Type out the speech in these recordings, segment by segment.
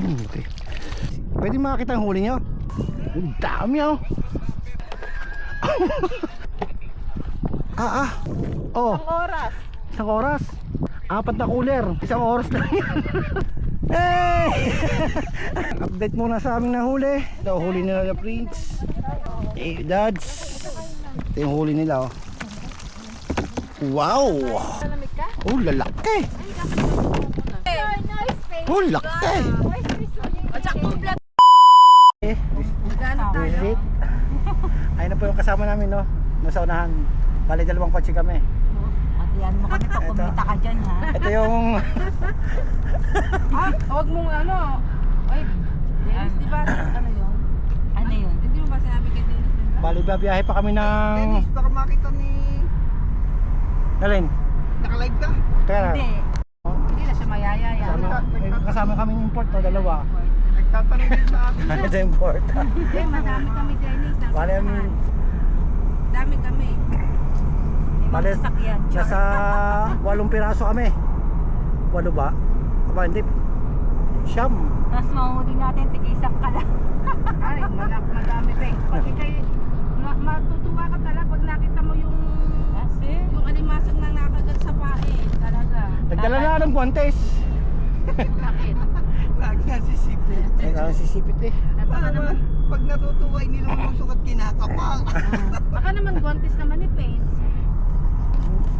Okay. Pwede makakita ang huli nyo? Ang dami oh. Oh. Isang oras. Isang oras? 4 na cooler. Isang oras lang yan. Hey! Update muna sa aming nahuli. Ito huli nila na Prince. Hey, dads. Ito yung huli nila oh. Wow! Oh, lalaki! Oh, laki! Visit. Ayun na po yung kasama namin no. Nasa unahan. Bali 2 kotse kami. At yan mo kami pag kumita ka dyan ha. Ito yung Huwag mong ano. Ay, Dennis, di ba? Ano yun? Ano yun? Hindi mo ba sinabi kay Dennis? bali babiyahe pa kami ng Dennis, baka makita ni... Dalin. Naka-live ka? Kaya na. Hindi. Hindi na siya mayayaya. Kasama kami ng import to, 2. Nagtatanong din sa akin. Ano sa import? Hindi, madami kami Dennis. Bali Dami kami. bali Sasakyan. nasa 8 piraso kami. 8 ba? Aba hindi. Siyam. Tapos mahuli natin, tigisak ka lang. Ay, madami pa. Pag ikay, matutuwa ka talaga pag nakita mo yung alimasag na nakagat sa pae. Talaga. Nagdala na ng guantes. Bakit? Lagi nga sisipin. Sisipit eh. Baka naman, Pag natutuwa, inilulusok at kinakapal. baka naman guantes naman ni Pace.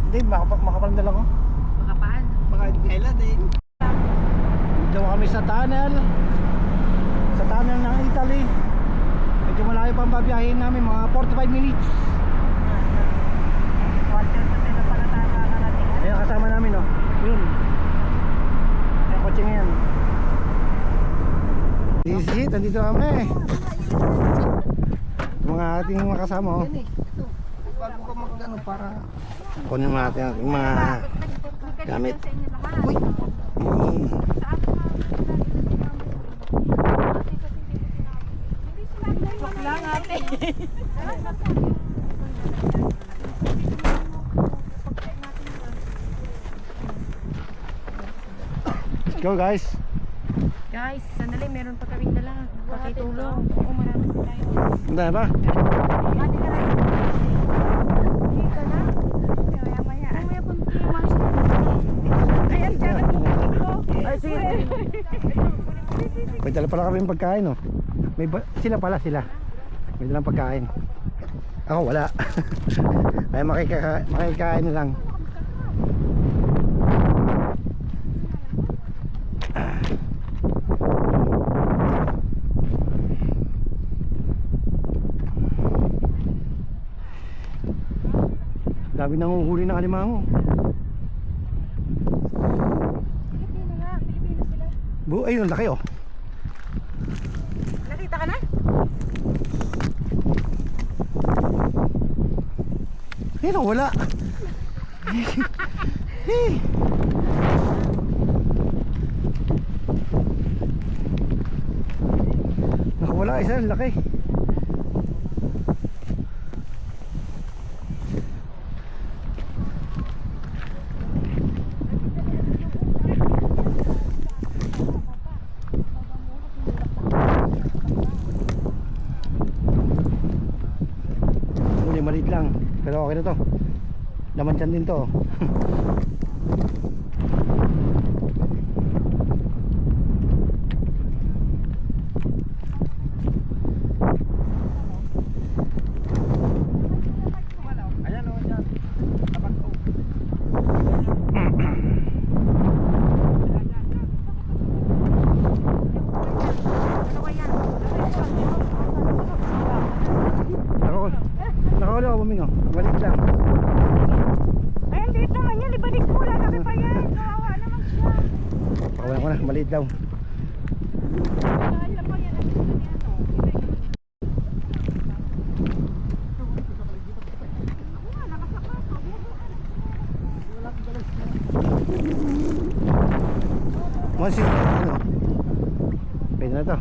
Hindi, makapalandala ko. Baka paano? Baka kailan din. Dito kami sa tunnel. Sa tunnel ng Italy. Medyo malayo pa ang babiyahin namin, mga 45 minutes. Water sa pala pala tayo makakarating. Ayan kasama namin oh. Yun. Ayan kotse ngayon. This is it, nandito kami. Ito mga ating mga kasama oh. Bago ka magano para... Kunin mo natin yung mga gamit. Uy. Joke lang ate. Let's go guys. Guys, sandali, meron pa kaming dala. Pakitulong. Oo, marami pa tayo. Handa na ba? Mati ka na. Hindi ka na. Maya-maya. Maya kunti. Ayan, dyan ang tubig ko. Ay, sige. May dala pala kami yung pagkain oh. Sila pala sila. May dalang pagkain. Ako wala. Ay makikain na lang. Dami nang uhuli ng alimango. Pilipino nga. Pilipino sila. Ayun, laki oh. Nakita ka na? Ayun oh, wala. Hey. Nakawala isa, laki. Maliit lang, pero okay na to. Laman dyan din to. Ayan o, dyan. Tapat ko. Nakawala ako bumingo. Maliit lang. Ayan, dito naman yan. Ibalik mo. Lalaki pa yan. Kawawa naman siya. Pakawalan ko na, maliit daw. Kaya pa yan. Monsi, ano? Pwede na to.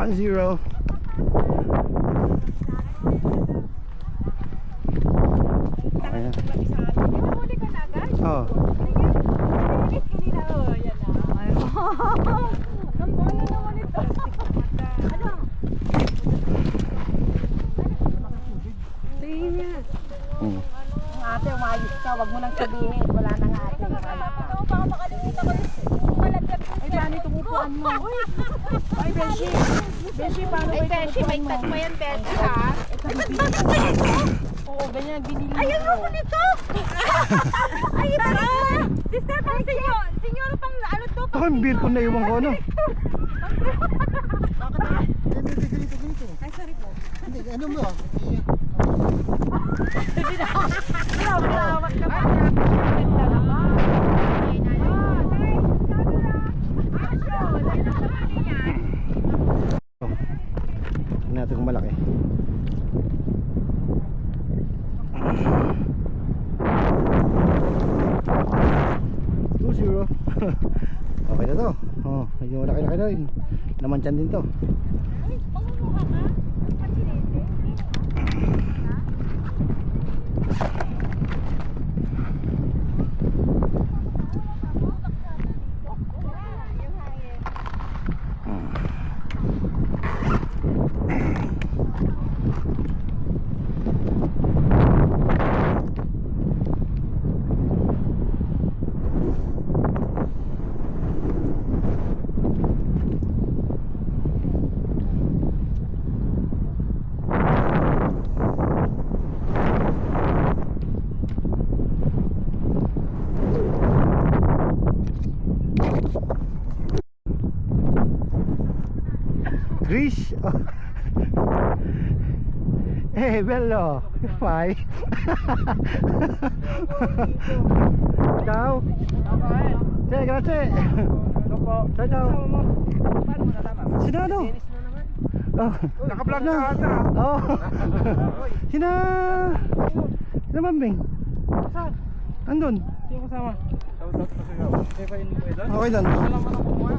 1-0. Okay na. Pinahuli ka na agad? Oh. Nilinis kanina. Oh, yan na. Ang bola naman ito. Ano? Tingin niya. Hmm. Ang ate, umayos ka. Huwag mo nang sabihin. Wala nang ate. Baka makalimutan ko. Malaglag. Ay, paano tumupuan mo? Ay, Beshi. Beshi, paano ba Beshi, may tag mo yan, Beshi, ha? Oo, ganyan, binili mo. Ayun mo nito! Ay, tara! Sister, pang senyor, pang ano to? Ako yung beer ko na iwan ko, ano? Ay, sorry po. Hindi, ano mo? Pinawak ka pa. Tingnan natin kung malaki. Zero. Okay na to. Oh, medyo malaki-laki na rin. Naman dyan din to. Mangunguha ka? Patinete? Grish. Oh. Eh, bello. Fai. Ciao. Sì, grazie. Ciao, ciao. Sino? Oh. Naka-vlog Sino? ka ata. Oh. Sino? Sino Mambing? Saan? Andun. Sino kasama? Shoutout pa sa'yo. Okay doon? Okay doon. Alam mo na kumuha.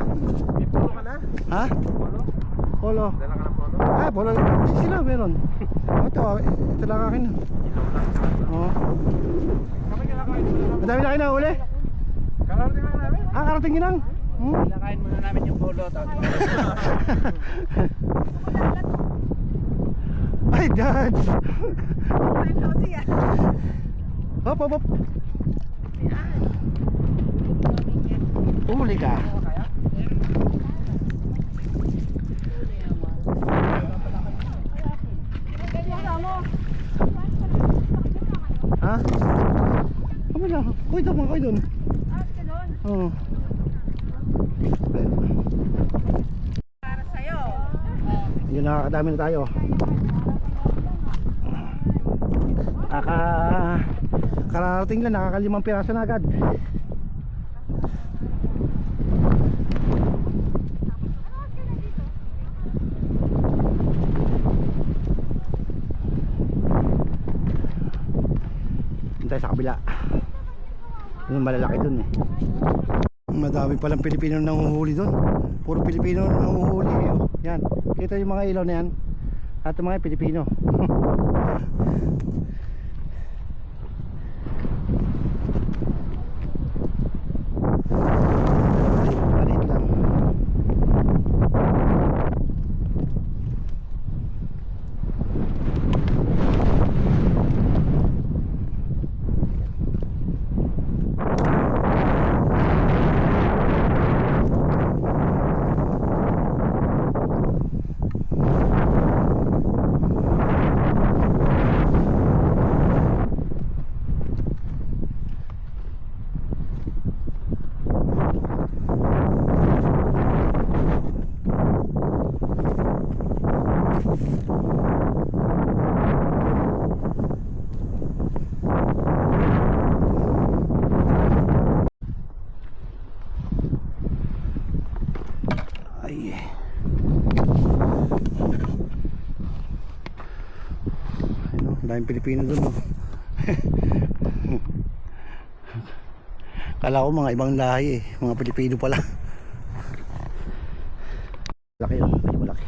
May polo ka na? Ha? Polo? Polo. Dala ka ng polo? Ah, polo. Sila meron. Oh, ito lang akin. Oo. Kami kinakain mo na lang. Madami na kayo na uli. Karating lang namin. Ah, karating yun lang. Kinakain muna namin yung polo. Ay, Dad. Hop, hop, hop. Uli ka. Ha? Kami lang. Kuy, doon, kuy doon. Oo. Para sa'yo. Yun, nakakadami na tayo. Kararating lang, nakakalimang piraso na agad. Doon tayo sa kabila. Yung malalaki dun eh. Madami palang Pilipino nanguhuli dun. Puro Pilipino nanguhuli eh. Oh, yan, kita yung mga ilaw na yan. At yung mga Pilipino. Maliit lang. Ay. Ano, daming Pilipino doon. Oh. Kala ko mga ibang lahi eh, mga Pilipino pala. Laki yun, medyo malaki.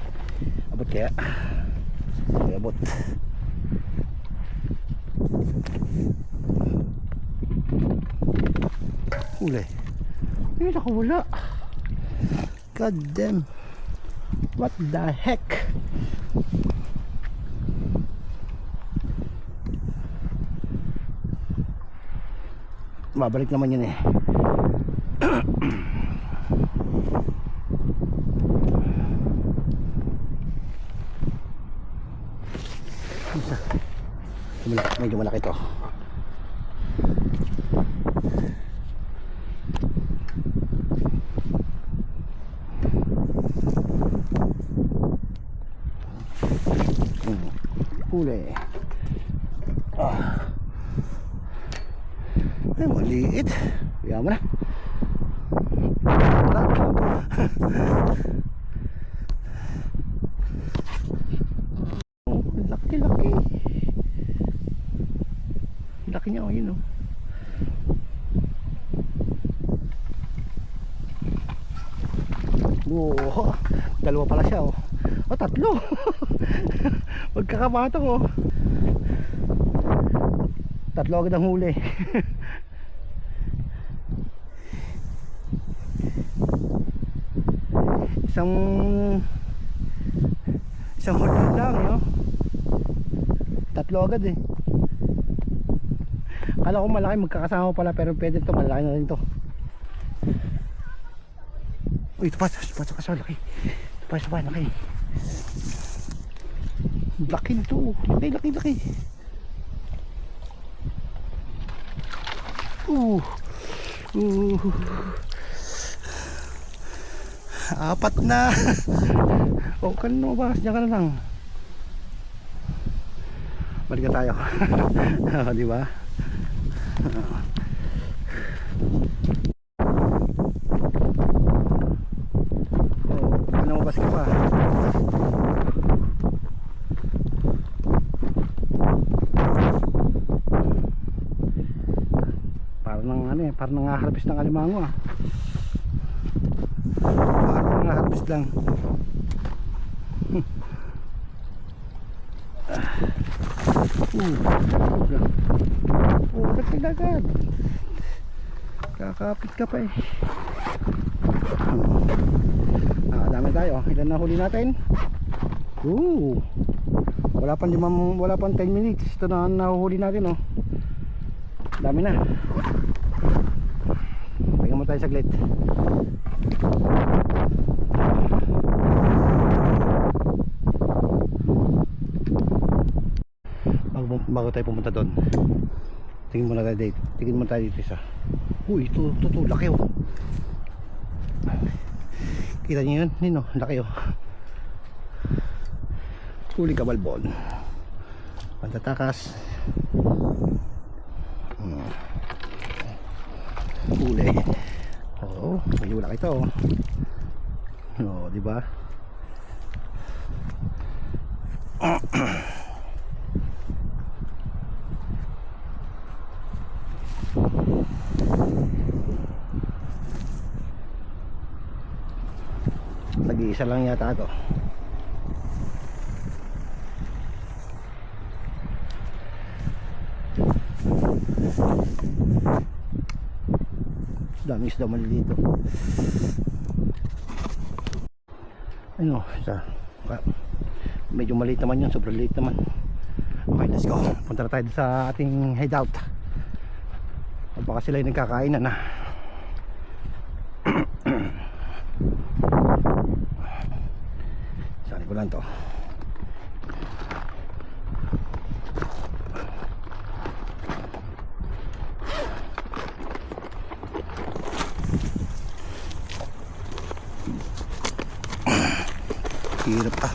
Abot. Huli. Hindi nakawala. God damn. What the heck? Mabalik naman yun eh. Isa. Medyo malaki to. Huli. Ay, maliit. Kaya mo na. Wala. Oh, laki-laki. Laki niya, oh, yun, oh. Oh, dalawa pala siya, oh. Oh, tatlo. Magkakabatok, oh. Tatlo agad ang huli. Isang huli lang, no? Tatlo agad eh. Kala ko malaki, magkakasama pala, pero pwede to, malaki na rin to. Uy, ito pa, laki. Ito pa, laki. Laki nito, laki. Apat na. O kano ba? Diyan ka na lang. Balik na tayo. Di ba? Ano mabas ka pa? Parang nangaharvest ng alimango ah. Parang nangaharvest lang. Dagat. Kakapit ka pa eh. Dami tayo. Ilan na huli natin? Wala pang 10 minutes. Ito na nahuhuli natin, oh. Dami na. Pahinga mo tayo saglit. Bago tayo pumunta doon, tingin mo tayo dito isa. Uy, ito laki, oh. Kita niyo yun? Nino, laki, oh. Huli kabalbon. Pantatakas. Huli. Oo, medyo laki ito, oh. Oo, diba? Nag-iisa lang yata ito. Dami isda maliliit. Ano, isa. Medyo maliit naman yun, sobrang liit naman. Okay, let's go. Punta na tayo sa ating hideout. Baka sila yung nagkakainan na. Sali ko lang to. Hirap pa.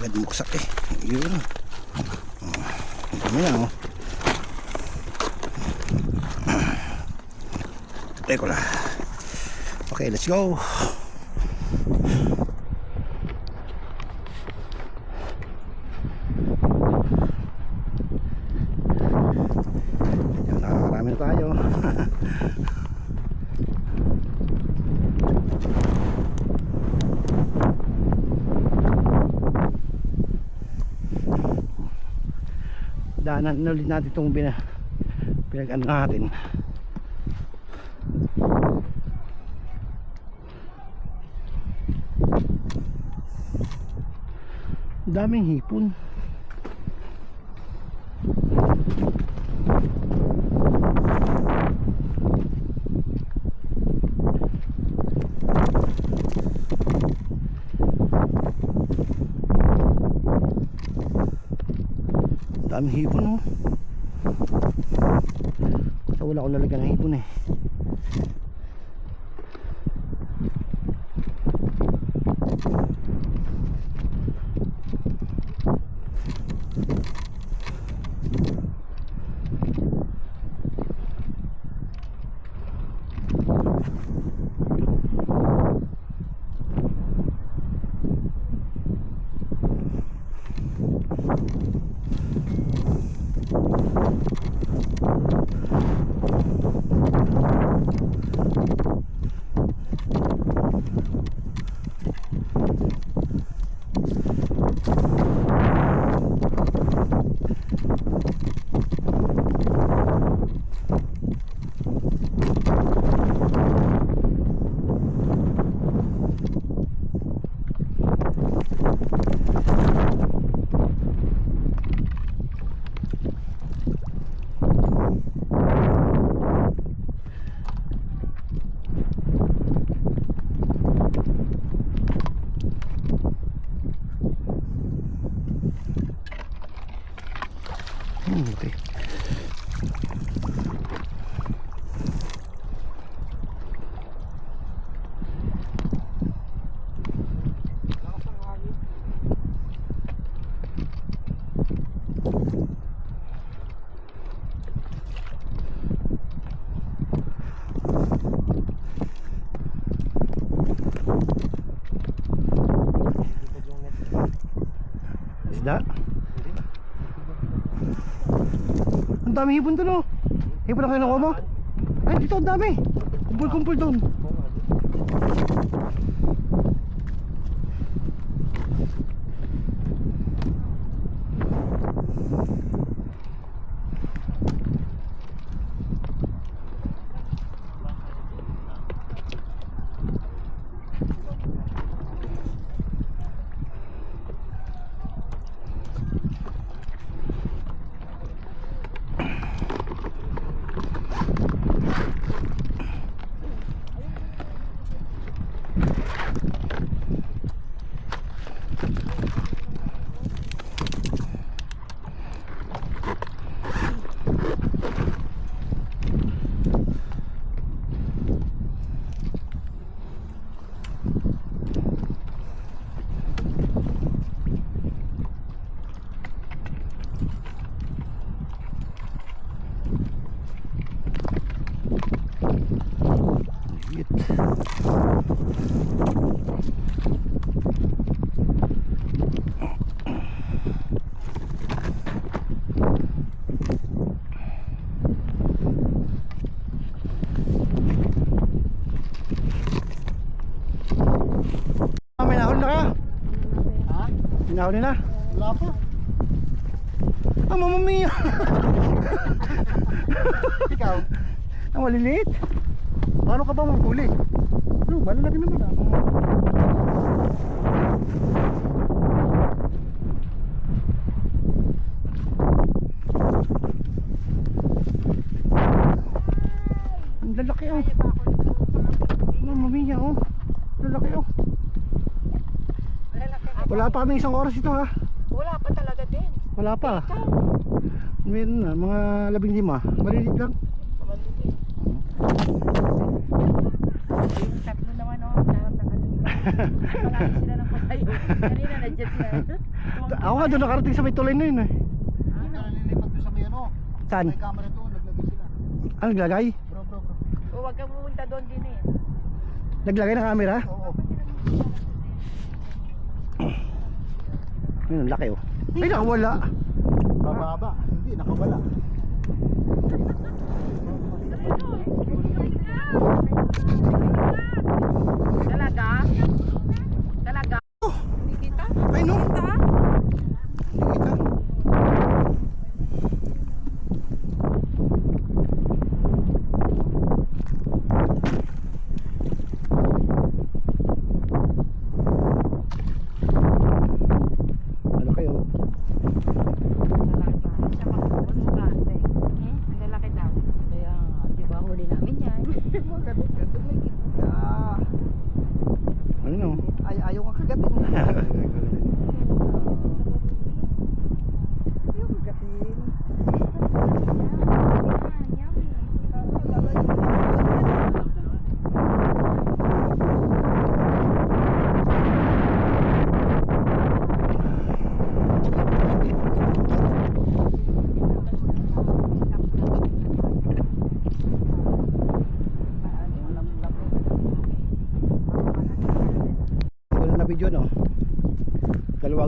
Agad buksak eh. Yun. Ito na, oh. Teko lang. Okay, let's go. tayo. Daanan ulit natin itong pinag-ano natin. Daming hipon. Daming hipon, oh. Kasi wala akong lalagyan ng hipon eh. Okay. Isda? Ang dami hipon doon, oh. Hipon na kayo nakuha mo? Ay, dito ang dami. Kumpul-kumpul doon. May nahuli na ka? Ha? May nahuli na? Wala pa. Ah, Mamma Mia! Ikaw, Ang maliliit. paano ka ba manghuli? No, malalaki naman ah. Ang lalaki, oh. Mamma Mia, oh. Lalaki, oh. Wala pa kami isang oras ito, ha? Wala pa talaga din. Wala pa. Meron na, mga 15. Maliliit lang. Yung tatlo naman oh, sarap ng ano. Marami sila ng patayo. Kanina nandiyan sila. Ako nga doon nakarating sa may tulay na yun, eh. Nalilipat doon sa may ano. Saan? May camera doon, naglagay sila. Ah, naglagay? Bro. Huwag kang pumunta doon din eh. Naglagay ng camera? Oo. Ayun, ang laki, oh. Ay, nakawala. Bababa. Hindi, nakawala.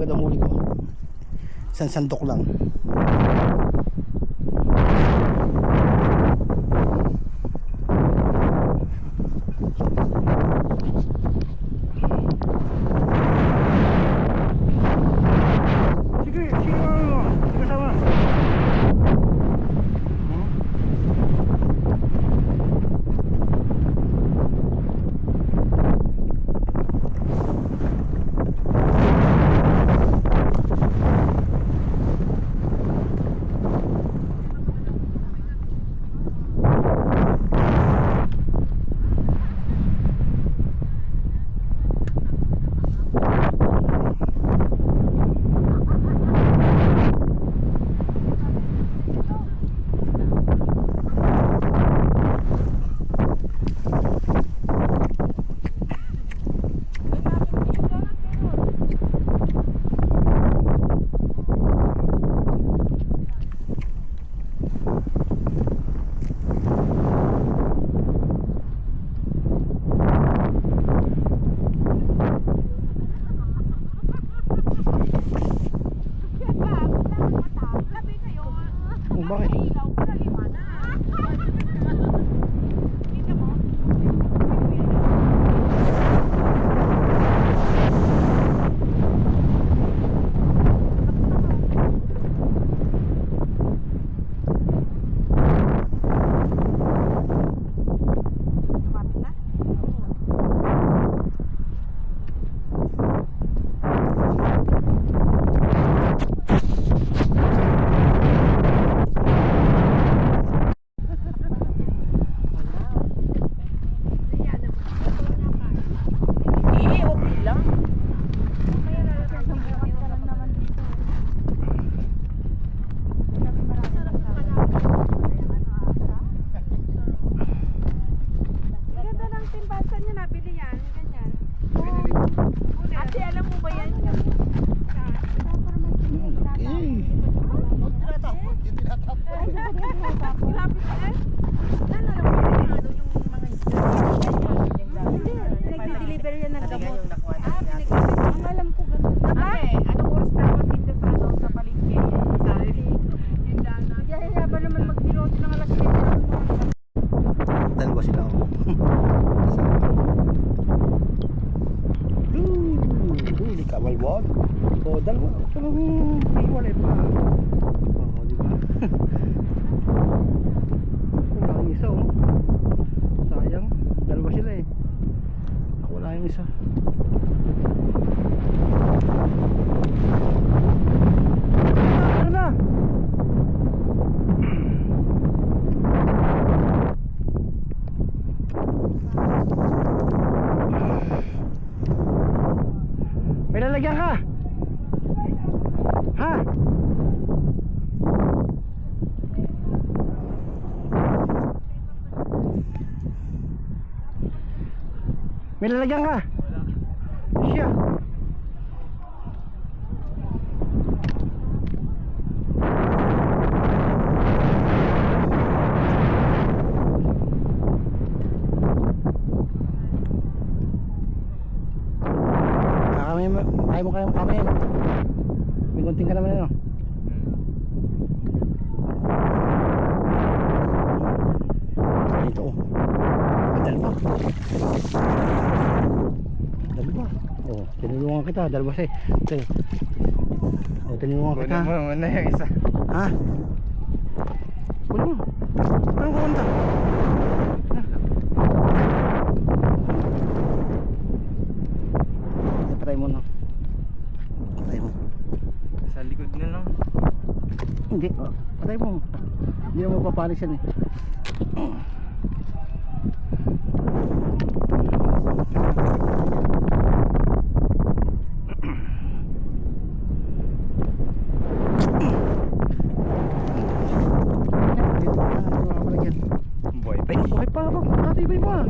agad ang huli ko. Isang sandok lang. Sige, sige mo. Sige kasama. Oh, bakit? Okay lang. Ganda ng timbasan niya, nabili yan. Ganyan. Ate, alam mo ba yan? Nagdi-deliver yan ng gamot. Ang alam ko ganun. Ate, anong oras na magpinta sa ano sa palengke? Sabi, tindana. Kaya ba naman magbilote ng alas 10 ng Dalawa sila ako. Huli ka, walwal. O, dalawa. Parang hiwalay pa. Oo, di ba? Wala yung isa, oh. Sayang. Dalawa sila eh. Ako wala yung isa. Tara na! May lalagyan ka? Ha? May lalagyan ka? Siya. Kaya mo kami. May gunting ka naman ano. Ito oh. Dalawa. Dalawa. Oh, tinulungan kita. Dalawa siya. Okay. Oh, tinulungan kita. Kunin mo muna yung isa. Ha? Kunin mo. Anong kukunta? Patay mo na. Patay mo. Sa likod na lang. Hindi. Oh, patay mo. Hindi na mapapalis yan eh. Boy, pa. Okay pa ako. Natibay mo ah.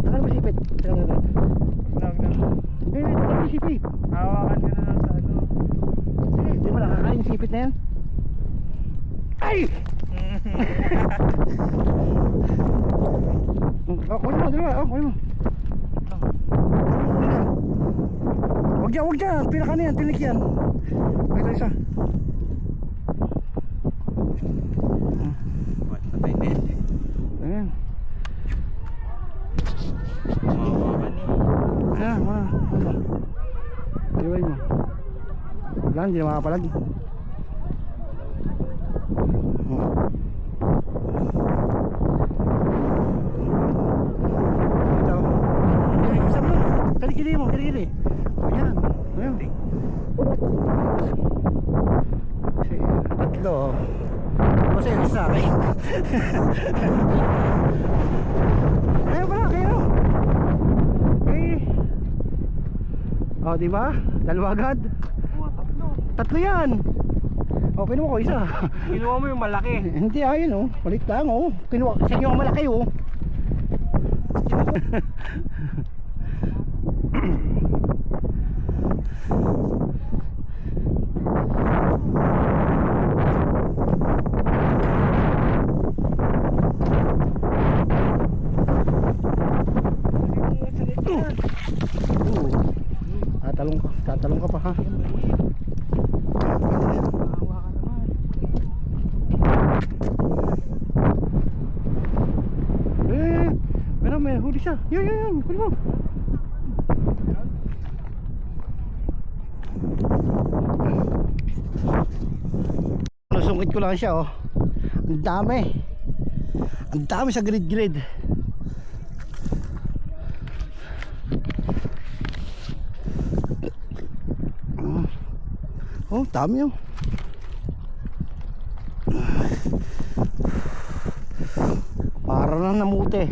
Tagal mo sipit. Tagal. Hindi, tagal mo sipit. Hawakan nyo na lang sa ano. Sige, di ba nakakain yung sipit na yan? Ay! Oh, kunin mo, dalawa. Oh, kunin mo. Wag dyan. Pinaka na yan, tinik yan. Ito isa. Patay na yan. Ayan. Mawawakan eh. Ayan, wala. Iway mo. Wala, hindi na makapalag. Ito. Isa mo. Kalikili mo, kalikili. Ayan. Ayan. Kasi, tatlo. Kasi, isa akin. Ayun pala, kayo. Oh, di ba? Dalawa agad. Tatlo yan. Oh, pinuha ko isa. Kinuha mo yung malaki. Hindi, ayun oh. Palit lang oh. Kinuha sa inyo ang malaki oh. Tatalong ka pa ha. Meron, may huli siya. Yun, huli mo. Sungkit ko lang siya oh. Ang dami. Ang dami sa grid. Oh, dami oh. Para na namute.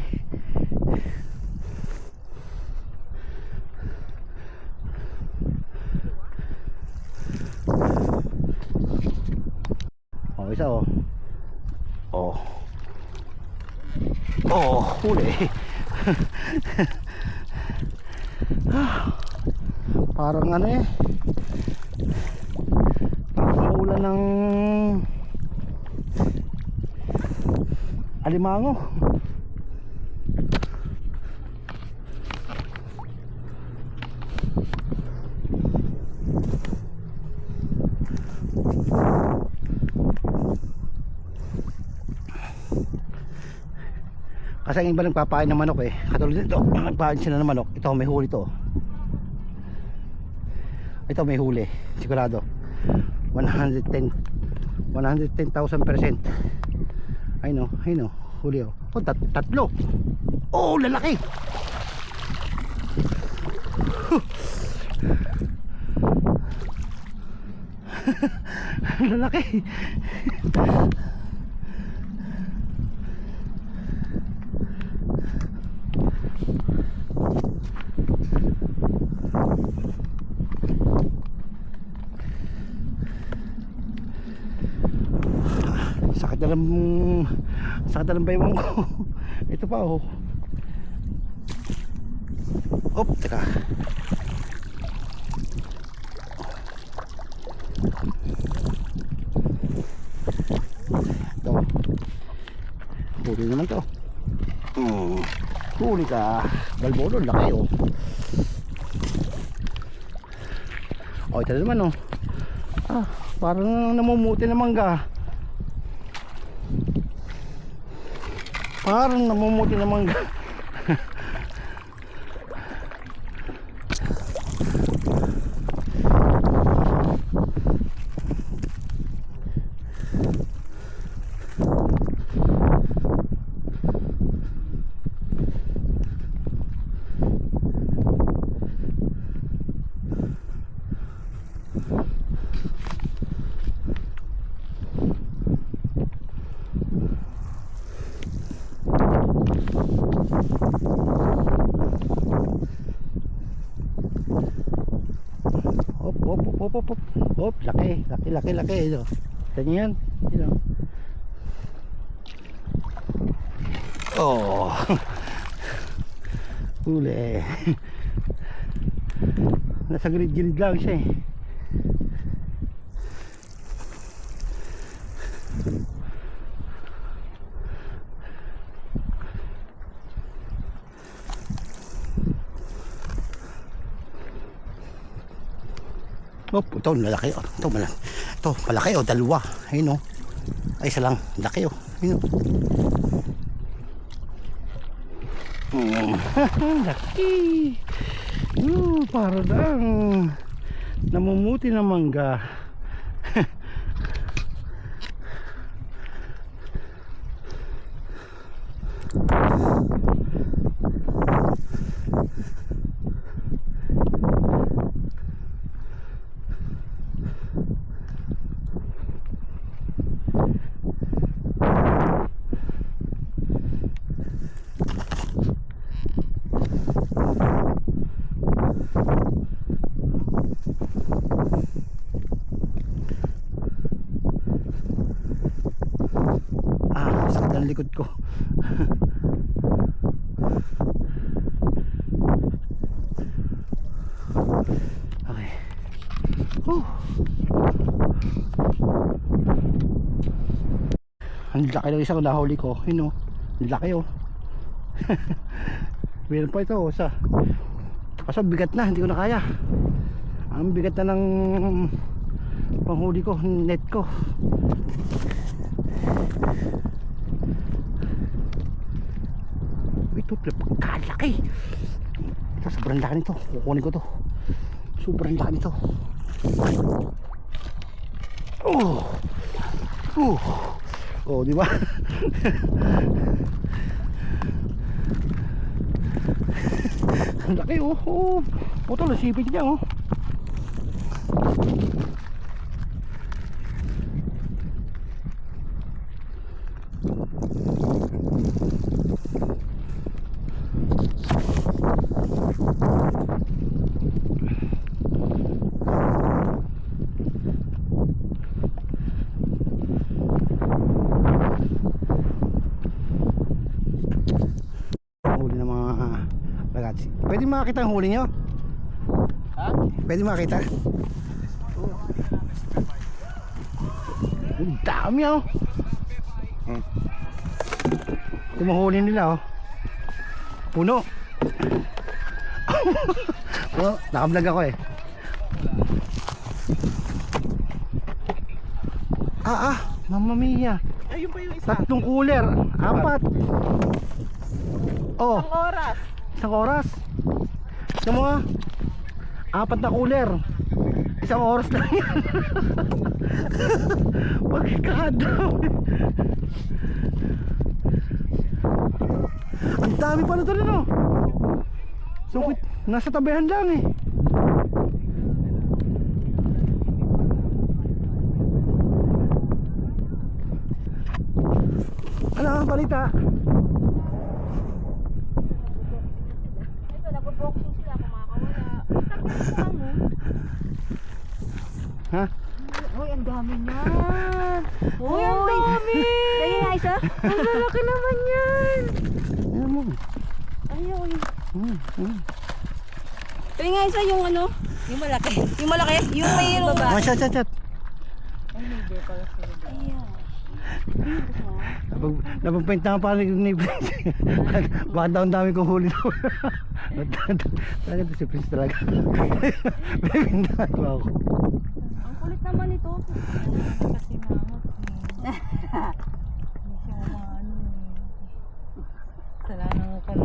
Oh, isa oh. Oh. Oh, huli. Parang ano eh. Ulan ng alimango. Kasi ang iba nagpapain ng manok eh. Katulad nito, nagpapain sila ng manok. Ito may huli to. Ito may huli, sigurado. 110,000%. Ay no, huli oh. Oh, tatlo. Oh, lalaki. Lalaki. Sakit na lang baywang ko. Ito pa oh. Op, teka. Ito. Huli naman to. Huli ka. Balbodo, laki oh. Oh, ito naman oh. Ah, parang namumuti na mangga. Parang namumuti na mangga. Op, laki. Ito. Ito yan. Ito. Oh. Huli. Nasa grid lang siya eh. Oh, ito malaki oh. Ito malaki. Ito malaki oh, dalawa. Ayun oh. Ay isa lang, laki oh. Ayun oh. Laki. Para daang namumuti na mangga. Sakit ang likod ko. Okay. Ang laki ng isang nahuli ko. Yun o. Ang laki o. Meron pa ito. Kaso bigat na. Hindi ko na kaya. Ang bigat na ng panghuli ko. Net ko. Ito pagkalaki. Ito sobrang laki nito. Kukunin ko to. Sobrang laki nito. Oh, di ba? Ang laki oh. Ito nasipit niya oh. Huli ng mga ragazzi. Pwede makita ang huli nyo? Ha? Pwede makita? Ang dami oh. Ito mahuli nila oh. Puno. Oh, nakablog ako eh. Mamma mia. Ayun pa yung isa. 3 cooler, 4. Oh, Ang oras. isang oras. Ito mo ah. 4 na cooler. Isang oras lang yan. Pagkakadami. Ang dami pa na ito rin oh. So, nasa tabihan lang eh. Ano, balita? Ito, nag-boxing sila, kumakawala. Takbo mo. Ha? Uy, ang dami niyan. Uy, ang dami. Kaya nga isa? Ang lalaki naman yan. Ayan mo. Ayaw eh. Kaya nga isa yung ano? Yung malaki. Yung malaki? Yung mayroong baba. Chat. Ayaw. Napagpaint na pa rin ni Prince. Baka daw ang dami kong huli daw. Talaga ito si Prince talaga. May pindahan ba ako? Ang kulit naman ito. Kasi mamot eh. Hindi siya maano eh. Kasalanan mo pala.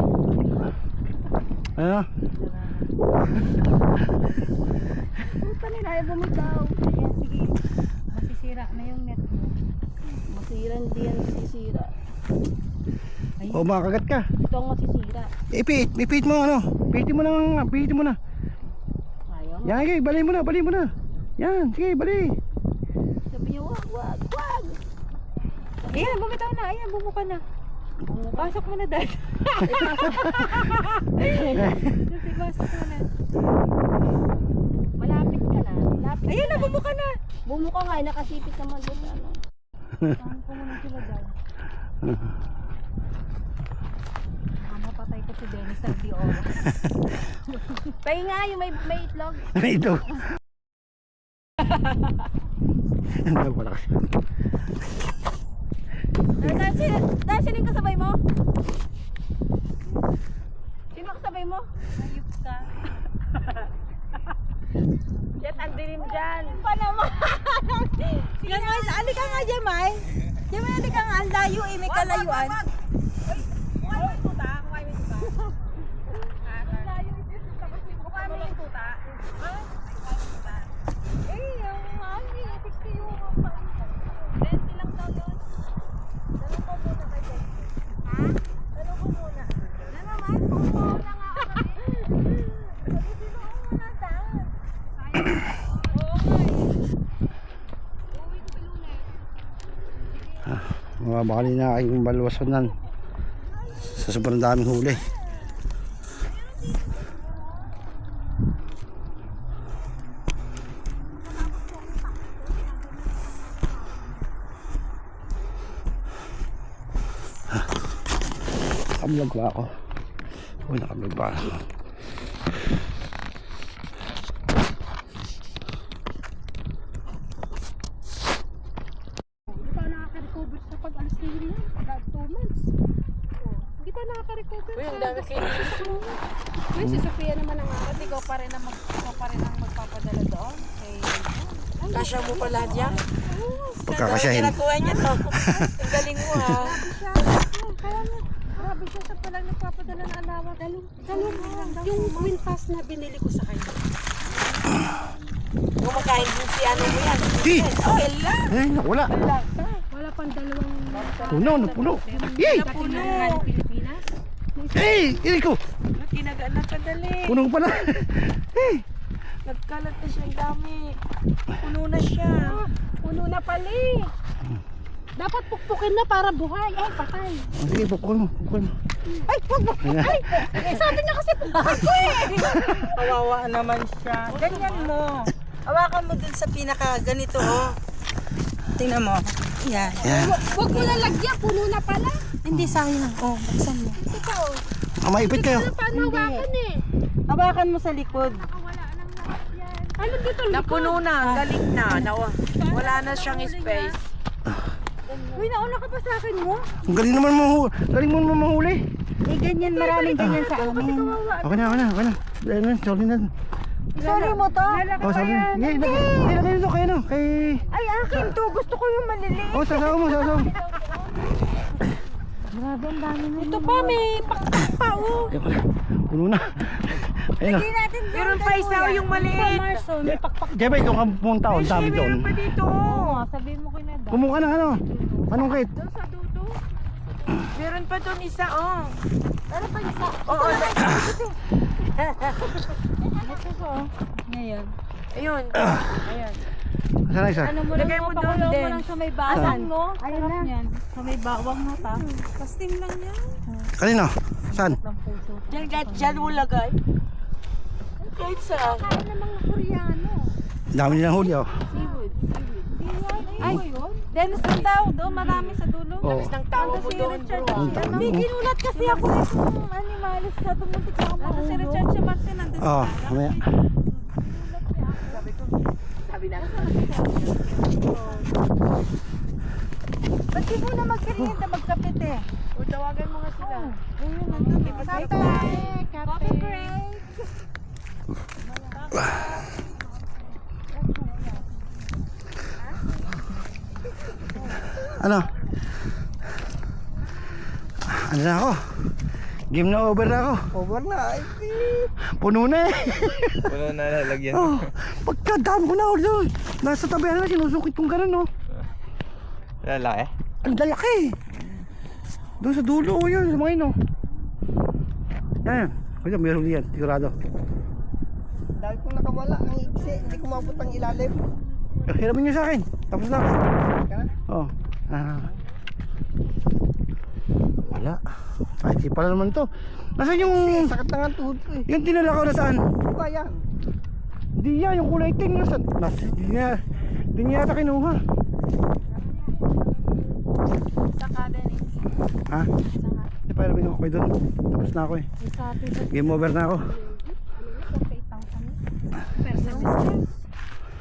Ano? Puta nila, ayaw bumitaw. Kaya sige, masisira na yung net mo. Masira hindi yan masisira. O makakagat ka. Ito ang masisira. Ipit mo ano. Pitin mo na. Ayaw mo. Yan, sige, bali mo na. Yan, sige, bali. Sabi niya, wag. Ayan, bumitaw na. Ayan, bumuka na. Pasok mo na, Dad. Kasi pasok mo na. Malapit ka na. Ayan na, bumuka na. Bumuka nga, nakasipit naman doon. Ano. Saan ko muna sila, Dad? Mapatay ko si Dennis ng di oras. Pahinga nga, yung may itlog. Ito. Ano wala kasi. Dahil sino yung kasabay mo? Sino kasabay mo? Ayup ka. Jet, ang dilim dyan. eh, may kalayuan. Mga bakali na aking balwasonan sa sobrang daming huli. Nakablog ba ako? Uy, nakablog ba ako? Hindi pa nakaka-recover sa pag-alis ni William. Pag 2 months. Hindi pa nakaka-recover. Uy, ang dami kayo. Uy, si Sophia naman ang Ba't ikaw pa rin ang magpapadala doon? Kasya mo pa lahat yan? Pagkakasyahin. Nakuha niya to. Ang galing mo ha. Kaya nga, grabe siya sa palang nagpapadala ng alawa. Yung winpass na binili ko sa kanya. Kumakain din si ano mo yan. Di! Oh, ela. Eh, wala. Wala pang dalawang Puno, napuno. Yay! napuno. Pilipinas. Hey! Hindi ko! Kinagaan na kadali. Puno pala. Hey! Nagkalat na siya ang dami. Puno na siya. Puno na pala eh. Dapat pukpukin na para buhay. Ay, patay. Oh, sige, pupukul mo. Pupukul mo. Ay, ay! Eh, sabi niya kasi pukpukin ko eh. Kawawa naman siya. Ganyan mo. Hawakan mo dun sa pinaka ganito oh. Tingnan mo. Yan. Yan. Huwag mo lalagyan. Puno na pala. Hindi sayang. Oh, buksan mo. Ikaw. Maipit kayo. Paano hawakan eh? Hawakan mo sa likod. Nakawala ng lahat yan. Ano dito? Napuno na. Galing na. Wala na siyang space. Uy, nauna ka pa sa akin mo? Ang galing naman mo. Galing mo naman mahuli. Eh, ganyan. Maraming ganyan sa amin. Okay na, okay na, okay na. Dahil na, sorry na. Sorry mo to? Oh, sorry na. Hindi, ilagay nito kayo, no? Kay... Ay, akin to. Gusto ko yung maliliit. Oh, sasawa mo, sasawa mo. Grabe, ang dami na. Ito pa, may pakpak pa, oh. Puno na. Ayun na. Meron pa isa, yung maliit. May pakpak. Jeba, ikaw ka pumunta, ang dami doon. Meron pa dito. Oo, sabihin mo kay Neda. Kumuha ka ng ano? Anong kit? Doon sa dudo. Meron pa doon isa, oh. Ano pa isa? Oo, ito ko. Ngayon. Ayun. Ayun. Saan na isa? Ano mo Lagay mo doon din. sa may bawang mo? Ayun na. Yan. Sa may bawang mo, ta. Pasting lang yan. Kanino? Saan? Diyan mo lagay. Kahit saan. Kaya namang Koreano. Dami nilang huli, oh. Seafood. Ay, Dennis ang daw doon. Marami sa dulo. Oh. Ng tao mo doon, bro. Ang tao May mo. ginulat kasi ako ng animalis na tumutik na ako. Ano si Richard Simansin nandun Oh, mamaya. Sabi na. Ba't di mo na magkarienta magkapit eh? O, tawagan mo nga sila. Ayun, nandun. Kape break. Ano? Ano na ako? Game na over na ako. Over na. Puno na eh. Puno na lalagyan. Oh, pagkadami ko na ako doon. Nasa tabihan na sinusukit kong gano'n, no? Lalaki. Ang lalaki. Doon sa dulo, oh, yun. Sa mga yun, oh. Yan. Kaya meron yan. Sigurado. Dahil kung nakawala ang iksi, hindi ko mabot ang ilalim. Hiramin nyo sa akin. Tapos na. Oh. Wala. Ay, di pala naman to. Nasaan yung... Sakit na nga ang tuhod ko eh. Yung tinala ko nasaan? Ano ba yan? Hindi yan. Yung kulay itim nasaan? Hindi niya yata kinuha. Saka Dennis. Ha? Hindi pa ilabing ako kayo doon. Tapos na ako eh. Game over na ako.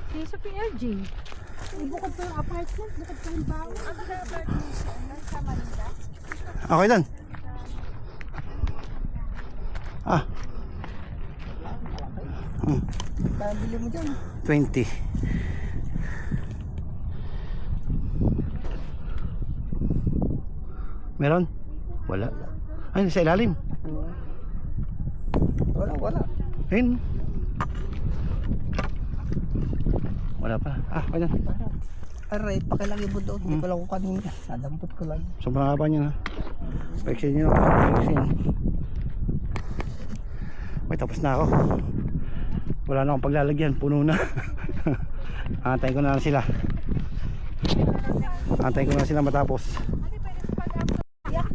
Si Sophie LG. Bukod pa yung apartment, bukod pa yung bawo. Ano na apartment? Sa Manila? Okay doon. Ah. Bili mo dyan. 20. Meron? Wala. Ay, sa ilalim. Wala. Ayun. Wala pa. Ah, ayan. Aray, pakilagay mo doon. Hindi ko lang kung kanina. Nadampot ko lang. Sobrang haba niya na. Paiksin nyo. Paiksin. May tapos na ako. Wala na akong paglalagyan. Puno na. Antayin ko na lang sila. Antayin ko na lang sila matapos.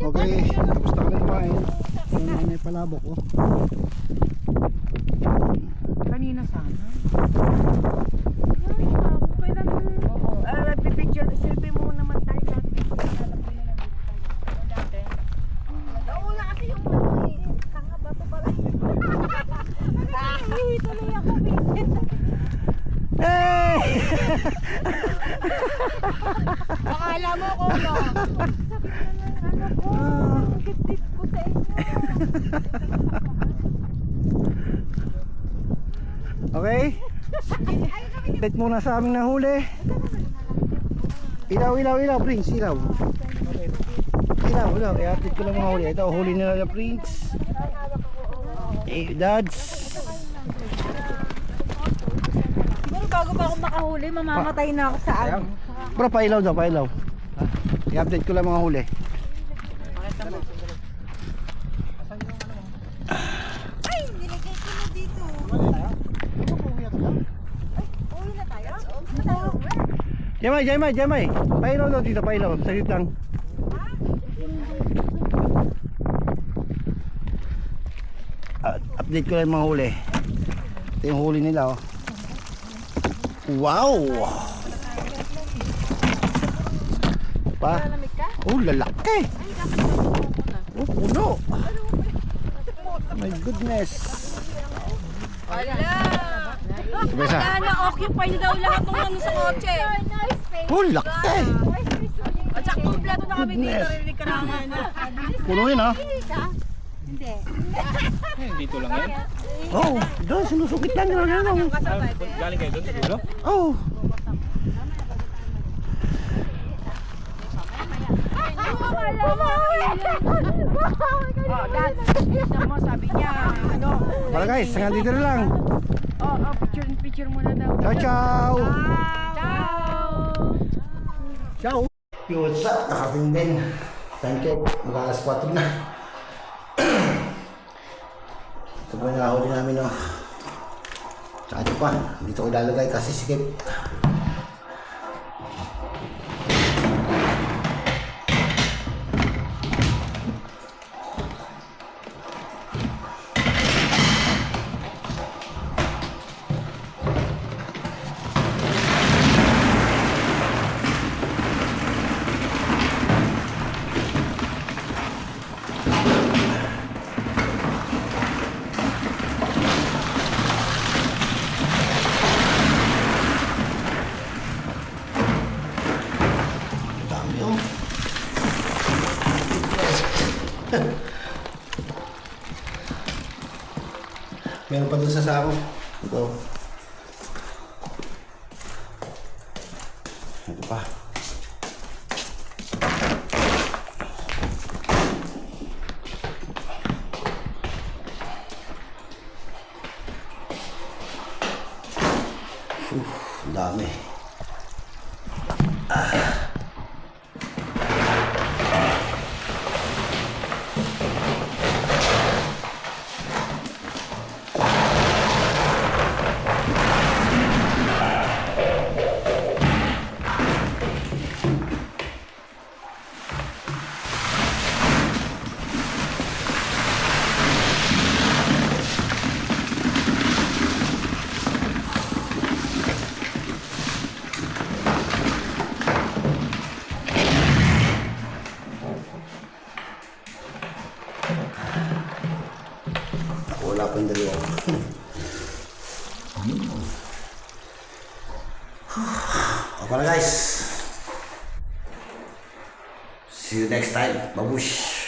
Okay. Tapos na kami kumain. Ano na yung palabok oh. Kanina sana. Oo. Picture, selfie mo naman tayo dati. Alam mo na dati. Nauna kasi yung tanga ba ito pala? Tuloy ako, Vincent. Hey! Akala mo ko, no? Ano ko? Ang git ko sa inyo. Okay? Update muna sa aming nahuli. Ilaw, Prince, ilaw. Ilaw, i-update ko lang mga huli. Ito, huli nila na Prince. Dads. Siguro bago pa ako makahuli, mamamatay na ako sa ano. Bro, pailaw daw, pailaw. I-update ko lang mga huli. Ay, nilagay ko na dito. Uwi na tayo? Jamay. Pailaw daw dito, pailaw. Saglit lang. Update ko lang mga huli. Ito yung huli nila oh. Wow! Pa? Oh, lalaki! Oh, puno! My goodness! Wala! Diba isa? Wala na, occupy na daw lahat ng ano sa kotse. Oh, laki! At saka kompleto na kami dito, Goodness. rinig ka naman. Puno yun ah. Dito lang yan. Oh, doon, sinusukit lang nila ganun. Galing kayo doon siguro? Oh! Oh, dad, tignan mo, sabi niya, ano. Wala guys, hanggang dito na lang. Picture muna daw. Ciao, ciao! Ciao! Ciao! Yo, what's up? Nakating din. Time check, mag-alas 4 na. Ito po yung nahuli namin no. Tsaka ito pa, dito ko ilalagay kasi sikip. Dami oh. Meron pa dun sa sako. Ito. Ito pa. Ang dami. Wala pa yung dalawa. Okay na guys. See you next time. Babush.